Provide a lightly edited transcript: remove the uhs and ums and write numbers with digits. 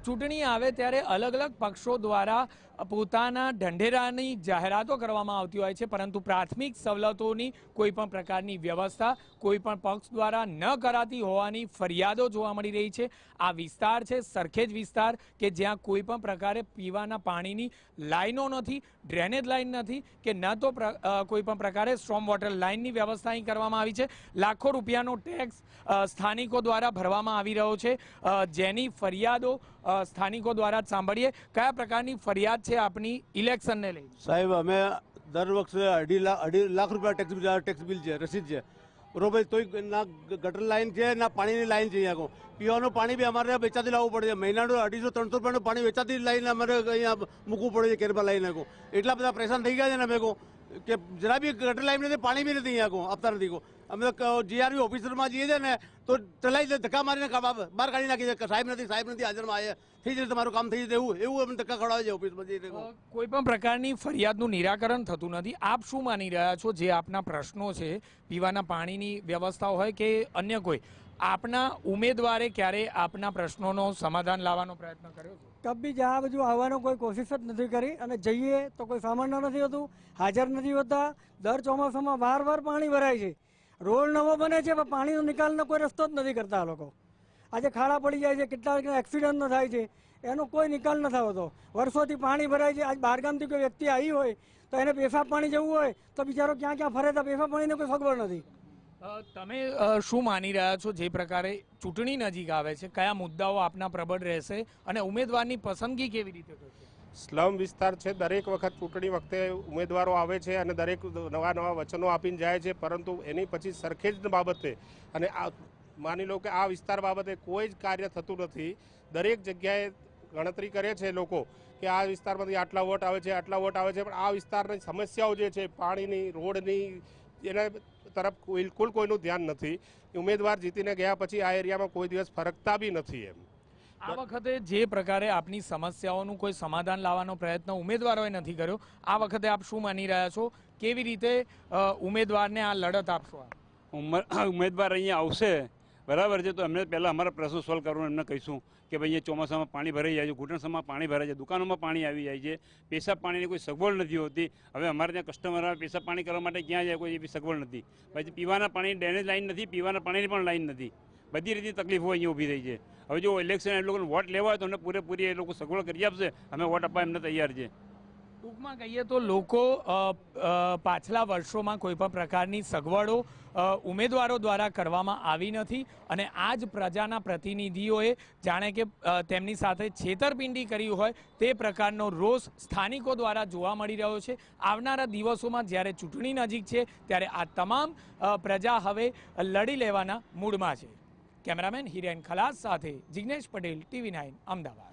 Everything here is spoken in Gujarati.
ચૂંટણી આવે ત્યારે અલગ અલગ પક્ષો દ્વારા પોતાના ઢંઢેરાની જાહેરાતો કરવામાં આવતી હોય છે, પરંતુ પ્રાથમિક સવલતોની કોઈ પણ પ્રકારની વ્યવસ્થા કોઈ પણ પક્ષ દ્વારા ન કરાતી હોવાની ફરિયાદો જોવા મળી રહી છે। આ વિસ્તાર છે સરખેજ વિસ્તાર કે જ્યાં કોઈ પણ પ્રકારે પીવાના પાણીની લાઈનો નથી, ડ્રેનેજ લાઈન નથી કે ન તો કોઈ પણ પ્રકારે સ્ટ્રોમ વોટર લાઈનની વ્યવસ્થા અહીં કરવામાં આવી છે। લાખો રૂપિયાનો ટેક્સ સ્થાનિકો દ્વારા ભરવામાં આવી રહ્યો છે, જેની ફરિયાદો સ્થાનિકો દ્વારા સાંભળીએ। કયા પ્રકારની ફરિયાદ છે આપની ઇલેક્શનને લઈને? સાહેબ, અમે દર વખતે અઢી લાખ રૂપિયા ટેક્સ બિલ છે, રસીદ છે બરોબર, તોય ના ગટર લાઈન છે ના પાણીની લાઈન છે। અહીંયા પીવાનું પાણી બી અમારે વેચાતી લાવવું પડે છે, મહિનાનું 250-300 રૂપિયાનું પાણી વેચાતી લાઈને અમારે અહીંયા મૂકવું પડે છે કેરબા લાઈને। એટલા બધા પરેશાન થઈ ગયા છે ને અમે કે જરા બી ગટર લાઈન નથી, પાણી બી નથી અહીંયા આપતા નથી। અમે જીઆરબી ઓફિસરમાં જઈએ છીએ ને તો ચલાવી ધક્કા મારીને બહાર કાઢી નાખી છે, સાહેબ નથી હાજરમાં આવ્યા, થઈ જશે તમારું કામ થઈ જશે એવું અમે ધક્કા ખવડાવે છે ઓફિસમાં જઈને। કોઈ પણ પ્રકારની ફરિયાદનું નિરાકરણ થતું નથી। આપ શું માની રહ્યા છો જે આપના પ્રશ્નો છે, પીવાના પાણીની વ્યવસ્થા હોય કે અન્ય કોઈ, આપના ઉમેદવારે ક્યારે આપના પ્રશ્નોનો સમાધાન લાવવાનો પ્રયત્ન કર્યો છે? કભી જ આ બાજુ આવવાનો કોઈ કોશિશ જ નથી કરી, અને જઈએ તો કોઈ સામાન નથી હોતું, હાજર નથી હોતા। દર ચોમાસામાં વાર પાણી ભરાય છે, રોડ નવો બને છે પણ પાણીનો નિકાલનો કોઈ રસ્તો જ નથી કરતા આ લોકો। આજે ખાડા પડી જાય છે, કેટલા એક્સિડન્ટ થાય છે, એનો કોઈ નિકાલ ન થતો। વર્ષોથી પાણી ભરાય છે, આજ બહારગામથી કોઈ વ્યક્તિ આવી હોય તો એને પેશાબ પાણી જવું હોય તો બિચારો ક્યાં ફરે તો પેશાબ પાણીને કોઈ સગવડ નથી। તમે શું માની રહ્યા છો જે પ્રકારે ચૂંટણી નજીક આવે છે, કયા મુદ્દાઓ આપના પ્રબળ રહેશે અને ઉમેદવારની પસંદગી કેવી રીતે થશે? સ્લમ વિસ્તાર છે, દરેક વખત ચૂંટણી વખતે ઉમેદવારો આવે છે અને દરેક નવા વચનો આપીને જાય છે, પરંતુ એની પછી સરખેજ બાબતે અને માની લો કે આ વિસ્તાર બાબતે કોઈ જ કાર્ય થતું નથી। દરેક જગ્યાએ ગણતરી કરે છે લોકો કે આ વિસ્તારમાંથી આટલા વોટ આવે છે, પણ આ વિસ્તારની સમસ્યાઓ જે છે પાણીની, રોડની, એના તરફ બિલકુલ કોઈનું ધ્યાન નથી। ઉમેદવાર જીતીને ગયા પછી આ એરિયામાં કોઈ દિવસ ફરકતા બી નથી એમ। આ વખતે જે પ્રકારે આપની સમસ્યાઓનું કોઈ સમાધાન લાવવાનો પ્રયત્ન ઉમેદવારોએ નથી કર્યો, આ વખતે આપ શું માની રહ્યા છો, કેવી રીતે ઉમેદવારને આ લડત આપશો? ઉમેદવાર અહીંયા આવશે બરાબર છે તો એમને પહેલાં અમારા પ્રશ્નો સોલ્વ કરવાનું એમને કહીશું કે ભાઈ અહીંયા ચોમાસામાં પાણી ભરાઈ જાય છે, ઘૂંટણસમાં પાણી ભરાય છે, દુકાનોમાં પાણી આવી જાય છે, પેશાબ પાણીની કોઈ સગવડ નથી હોતી। હવે અમારે ત્યાં કસ્ટમર પેશાબ પાણી કરવા માટે ક્યાં જાય, કોઈ એવી સગવડ નથી। પછી પીવાના પાણી ડ્રેનેજ લાઈન નથી, પીવાના પાણીની પણ લાઈન નથી, બધી રીતની તકલીફો અહીંયા ઊભી થઈ છે। હવે જો ઇલેક્શન એ લોકોને વોટ લેવા હોય તો અમને પૂરેપૂરી એ લોકો સગવડ કરી આપશે, અમે વોટ આપવા એમને તૈયાર છે। ટૂંકમાં કહીએ તો લોકો પાછલા વર્ષોમાં કોઈ પણ પ્રકારની સગવડો ઉમેદવારો દ્વારા કરવામાં આવી નથી, અને આ જ પ્રજાના પ્રતિનિધિઓએ જાણે કે તેમની સાથે છેતરપિંડી કરી હોય તે પ્રકારનો રોષ સ્થાનિકો દ્વારા જોવા મળી રહ્યો છે। આવનારા દિવસોમાં જ્યારે ચૂંટણી નજીક છે ત્યારે આ તમામ પ્રજા હવે લડી લેવાના મૂડમાં છે। કેમેરામેન હિરેન ખલાસ સાથે જિગ્નેશ પટેલ, TV9 અમદાવાદ।